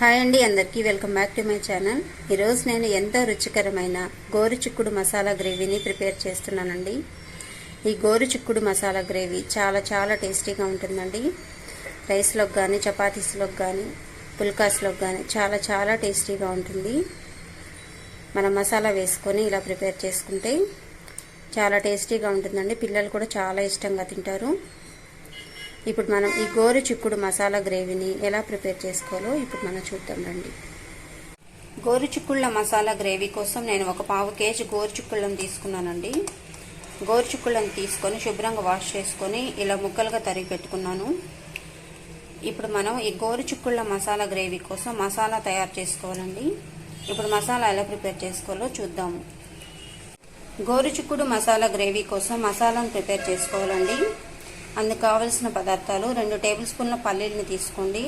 Hi అండి, అందరికీ welcome back to my channel. ఈరోజు నేను ఎంతో రుచికరమైన గోరుచిక్కుడు మసాలా గ్రేవీని ప్రిపేర్ చేస్తున్నానండి. ఈ గోరుచిక్కుడు మసాలా గ్రేవీ చాలా టేస్టీగా ఉంటుందండి. రైస్లోకి కానీ, చపాతీస్లోకి కానీ, పుల్కాస్లోకి కానీ చాలా టేస్టీగా ఉంటుంది. మనం మసాలా వేసుకొని ఇలా ప్రిపేర్ చేసుకుంటే చాలా టేస్టీగా ఉంటుందండి. పిల్లలు కూడా చాలా ఇష్టంగా తింటారు. ఇప్పుడు మనం ఈ గోరుచిక్కుడు మసాలా గ్రేవీని ఎలా ప్రిపేర్ చేసుకోవాలో ఇప్పుడు మనం చూద్దాం రండి. గోరుచిక్కుళ్ళ మసాలా గ్రేవీ కోసం నేను ఒక 1/2 కేజీ గోరుచిక్కుళ్ళను తీసుకున్నానండి. గోరుచిక్కుళ్ళను తీసుకొని శుభ్రంగా వాష్ చేసుకొని ఇలా ముక్కలుగా తరిగి పెట్టుకున్నాను. ఇప్పుడు మనం ఈ గోరుచిక్కుళ్ళ మసాలా గ్రేవీ కోసం మసాలా తయారు చేసుకోవాలండి. ఇప్పుడు మసాలా ఎలా ప్రిపేర్ చేసుకోవాలో చూద్దాము. గోరుచిక్కుడు మసాలా గ్రేవీ కోసం మసాలాను ప్రిపేర్ చేసుకోవాలండి. అందుకు కావలసిన పదార్థాలు: 2 టేబుల్ స్పూన్ల పల్లీలను తీసుకోండి,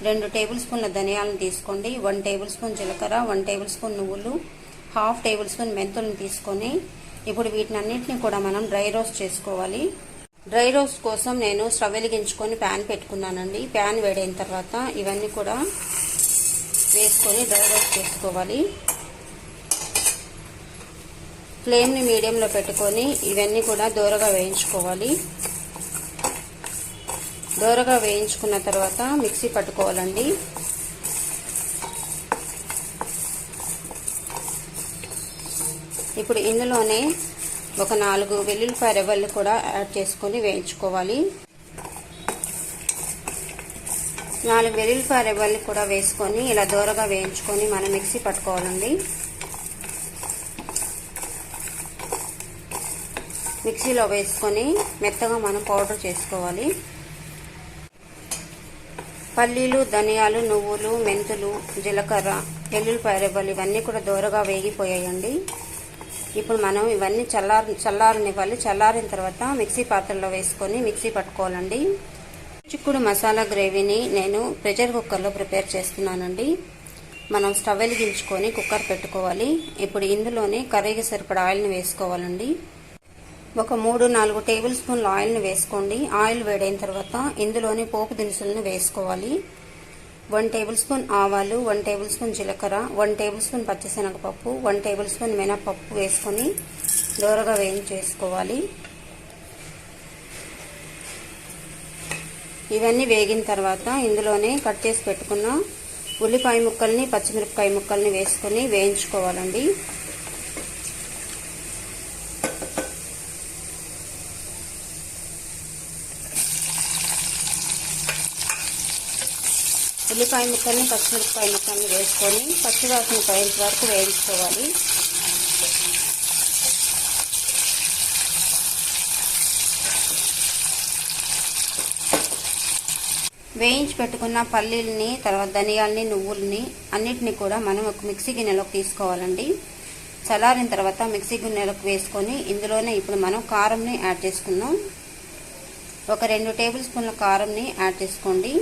2 టేబుల్ స్పూన్ల ధనియాలను తీసుకోండి, 1 టేబుల్ స్పూన్ జీలకర్ర, 1 టేబుల్ స్పూన్ నువ్వులు, 1/2 టేబుల్ స్పూన్ మెంతులను తీసుకొని ఇప్పుడు వీటినన్నింటినీ కూడా మనం డ్రై రోస్ట్ చేసుకోవాలి. డ్రై రోస్ట్ కోసం నేను స్టవ్ వెలిగించుకొని ప్యాన్ పెట్టుకున్నానండి. ప్యాన్ వేడైన తర్వాత ఇవన్నీ కూడా వేసుకొని డ్రై రోస్ట్ చేసుకోవాలి. ఫ్లేమ్ని మీడియంలో పెట్టుకొని ఇవన్నీ కూడా దోరగా వేయించుకోవాలి. దోరగా వేయించుకున్న తర్వాత మిక్సీ పట్టుకోవాలండి. ఇప్పుడు ఇందులోనే ఒక 4 వెల్లుల్లిపాయ రెబ్బలు కూడా యాడ్ చేసుకొని వేయించుకోవాలి. 4 వెల్లుల్లిపాయ రెబ్బలు కూడా వేసుకొని ఇలా దోరగా వేయించుకొని మనం మిక్సీ పట్టుకోవాలండి. మిక్సీలో వేసుకొని మెత్తగా మనం పౌడర్ చేసుకోవాలి. పల్లీలు, ధనియాలు, నువ్వులు, మెంతులు, జీలకర్ర, వెల్లుల్లిపాయ రెబ్బలు ఇవన్నీ కూడా దోరగా వేగిపోయాయండి. ఇప్పుడు మనం ఇవన్నీ చల్లారనివ్వాలి. చల్లారిన తర్వాత మిక్సీ పాత్రలో వేసుకొని మిక్సీ పట్టుకోవాలండి. చిక్కుడు మసాలా గ్రేవీని నేను ప్రెషర్ కుక్కర్లో ప్రిపేర్ చేస్తున్నానండి. మనం స్టవ్ వెలిగించుకొని కుక్కర్ పెట్టుకోవాలి. ఇప్పుడు ఇందులోనే కర్రీకి సరిపడా ఆయిల్ని వేసుకోవాలండి. ఒక 3-4 టేబుల్ స్పూన్ల ఆయిల్ని వేసుకోండి. ఆయిల్ వేడైన తర్వాత ఇందులోని పోపు దినుసులను వేసుకోవాలి. 1 టేబుల్ స్పూన్ ఆవాలు, 1 టేబుల్ స్పూన్ జీలకర్ర, 1 టేబుల్ స్పూన్ పచ్చిశనగపప్పు, 1 టేబుల్ స్పూన్ మినపప్పు వేసుకొని దోరగా వేయించేసుకోవాలి. ఇవన్నీ వేగిన తర్వాత ఇందులోనే కట్ చేసి పెట్టుకున్న ఉల్లిపాయ ముక్కల్ని, పచ్చిమిరపకాయ ముక్కల్ని వేసుకొని వేయించుకోవాలండి. ఉల్లిపాయ ముక్కల్ని, పచ్చిమిరపకాయ ముక్కల్ని వేసుకొని పచ్చివాసన పోయేంత వరకు వేయించుకోవాలి. వేయించి పెట్టుకున్న పల్లీలని, తర్వాత ధనియాలని, నువ్వుల్ని అన్నిటిని కూడా మనం ఒక మిక్సీ గిన్నెలోకి తీసుకోవాలండి. చల్లారిన తర్వాత మిక్సీ గిన్నెలోకి వేసుకొని ఇందులోనే ఇప్పుడు మనం కారంని యాడ్ చేసుకుందాం. ఒక 2 టేబుల్ స్పూన్ల కారంని యాడ్ చేసుకోండి.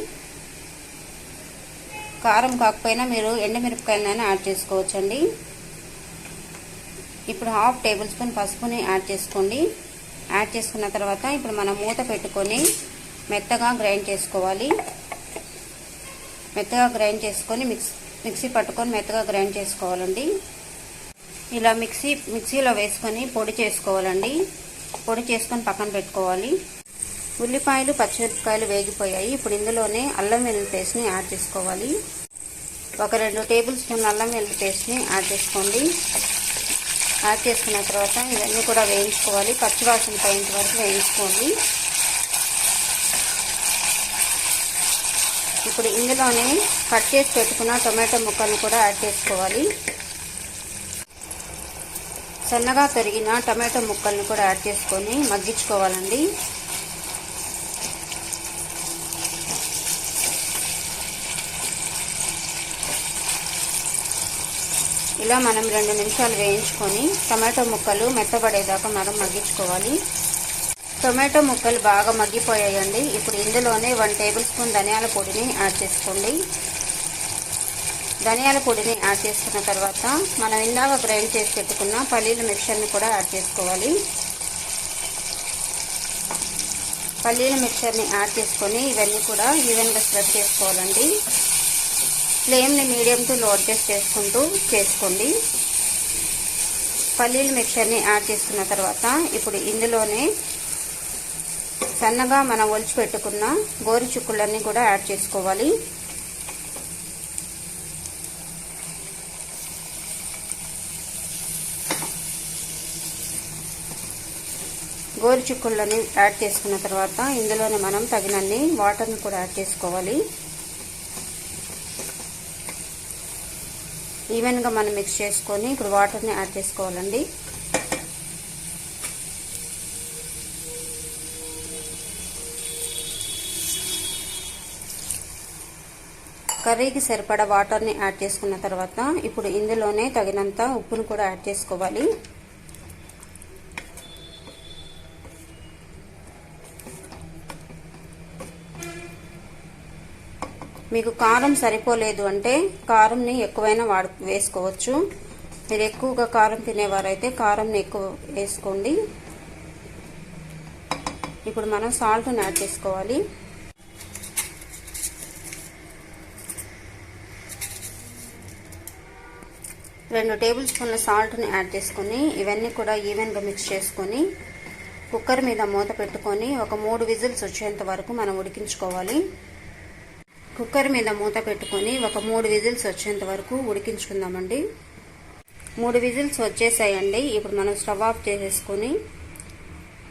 కారం కాకపోయినా మీరు ఎండుమిరపకాయలైనా యాడ్ చేసుకోవచ్చండి. ఇప్పుడు 1/2 టేబుల్ స్పూన్ పసుపుని యాడ్ చేసుకోండి. యాడ్ చేసుకున్న తర్వాత ఇప్పుడు మనం మూత పెట్టుకొని మెత్తగా గ్రైండ్ చేసుకోవాలి. మెత్తగా గ్రైండ్ చేసుకొని మిక్సీ పట్టుకొని మెత్తగా గ్రైండ్ చేసుకోవాలండి. ఇలా మిక్సీలో వేసుకొని పొడి చేసుకోవాలండి. పొడి చేసుకొని పక్కన పెట్టుకోవాలి. ఉల్లిపాయలు, పచ్చిమిరపకాయలు వేగిపోయాయి. ఇప్పుడు ఇందులోనే అల్లం వెల్లుల్లి పేస్ట్ని యాడ్ చేసుకోవాలి. ఒక 2 టేబుల్ స్పూన్ అల్లం వెల్లుల్లి పేస్ట్ని యాడ్ చేసుకోండి. యాడ్ చేసుకున్న తర్వాత ఇవన్నీ కూడా వేయించుకోవాలి. పచ్చివాసన పోయేంత వరకు వేయించుకోండి. ఇప్పుడు ఇందులోనే కట్ చేసి పెట్టుకున్న టొమాటో ముక్కలను కూడా యాడ్ చేసుకోవాలి. సన్నగా తరిగిన టొమాటో ముక్కలను కూడా యాడ్ చేసుకొని మగ్గించుకోవాలండి. ఇలా మనం 2 నిమిషాలు వేయించుకొని టమాటో ముక్కలు మెత్తబడేదాకా మనం మగ్గించుకోవాలి. టొమాటో ముక్కలు బాగా మగ్గిపోయాయండి. ఇప్పుడు ఇందులోనే 1 టేబుల్ స్పూన్ ధనియాల పొడిని యాడ్ చేసుకోండి. ధనియాల పొడిని యాడ్ చేసుకున్న తర్వాత మనం ఇందాక గ్రైండ్ చేసి పెట్టుకున్న పల్లీల మిక్చర్ని కూడా యాడ్ చేసుకోవాలి. పల్లీల మిక్చర్ని యాడ్ చేసుకొని ఇవన్నీ కూడా ఈవెన్గా స్ప్రెడ్ చేసుకోవాలండి. ఫ్లేమ్ని మీడియం టు లో అడ్జస్ట్ చేసుకుంటూ చేసుకోండి. పల్లీల మిక్చర్ని యాడ్ చేసుకున్న తర్వాత ఇప్పుడు ఇందులోనే సన్నగా మనం ఒలిచి పెట్టుకున్న గోరుచిక్కుళ్ళన్నీ కూడా యాడ్ చేసుకోవాలి. గోరుచిక్కుళ్ళని యాడ్ చేసుకున్న తర్వాత ఇందులోనే మనం తగినన్ని వాటర్ని కూడా యాడ్ చేసుకోవాలి. ఈవెన్గా మనం మిక్స్ చేసుకొని ఇప్పుడు వాటర్ని యాడ్ చేసుకోవాలండి. కర్రీకి సరిపడా వాటర్ని యాడ్ చేసుకున్న తర్వాత ఇప్పుడు ఇందులోనే తగినంత ఉప్పును కూడా యాడ్ చేసుకోవాలి. మీకు కారం సరిపోలేదు అంటే కారంని ఎక్కువైనా వేసుకోవచ్చు. మీరు ఎక్కువగా కారం తినేవారైతే కారంని ఎక్కువ వేసుకోండి. ఇప్పుడు మనం సాల్ట్ని యాడ్ చేసుకోవాలి. రెండు టేబుల్ స్పూన్ల సాల్ట్ని యాడ్ చేసుకొని ఇవన్నీ కూడా ఈవెన్గా మిక్స్ చేసుకొని కుక్కర్ మీద మూత పెట్టుకొని ఒక 3 విజిల్స్ వచ్చేంత వరకు మనం ఉడికించుకోవాలి. కుక్కర్ మీద మూత పెట్టుకొని ఒక 3 విజిల్స్ వచ్చేంత వరకు ఉడికించుకుందామండి. 3 విజిల్స్ వచ్చేసాయండి. ఇప్పుడు మనం స్టవ్ ఆఫ్ చేసేసుకొని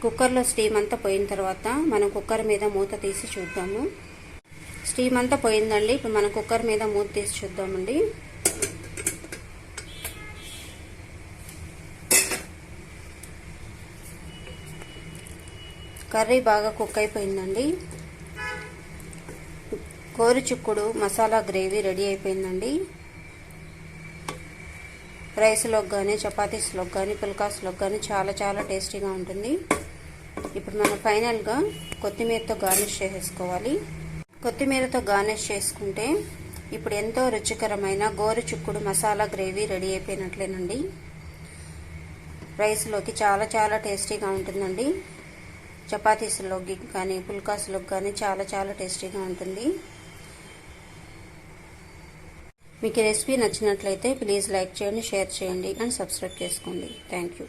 కుక్కర్లో స్టీమ్ అంతా పోయిన తర్వాత మనం కుక్కర్ మీద మూత తీసి చూద్దాము. స్టీమ్ అంతా పోయిందండి. ఇప్పుడు మనం కుక్కర్ మీద మూత తీసి చూద్దామండి. కర్రీ బాగా కుక్ అయిపోయిందండి. గోరుచిక్కుడు మసాలా గ్రేవీ రెడీ అయిపోయిందండి. రైస్లోకి కానీ చపాతీస్లోకి కానీ పుల్కాస్లోకి కానీ చాలా చాలా టేస్టీగా ఉంటుంది. ఇప్పుడు మనం ఫైనల్గా కొత్తిమీరతో గార్నిష్ చేసేసుకోవాలి. కొత్తిమీరతో గార్నిష్ చేసుకుంటే ఇప్పుడు ఎంతో రుచికరమైన గోరుచిక్కుడు మసాలా గ్రేవీ రెడీ అయిపోయినట్లేనండి. రైస్లోకి చాలా చాలా టేస్టీగా ఉంటుందండి. చపాతీస్లోకి కానీ పుల్కాస్లోకి కానీ చాలా చాలా టేస్టీగా ఉంటుంది. మీకు ఈ రెసిపీ నచ్చినట్లయితే ప్లీజ్ లైక్ చేయండి, షేర్ చేయండి అండ్ సబ్స్క్రైబ్ చేసుకోండి. Thank you.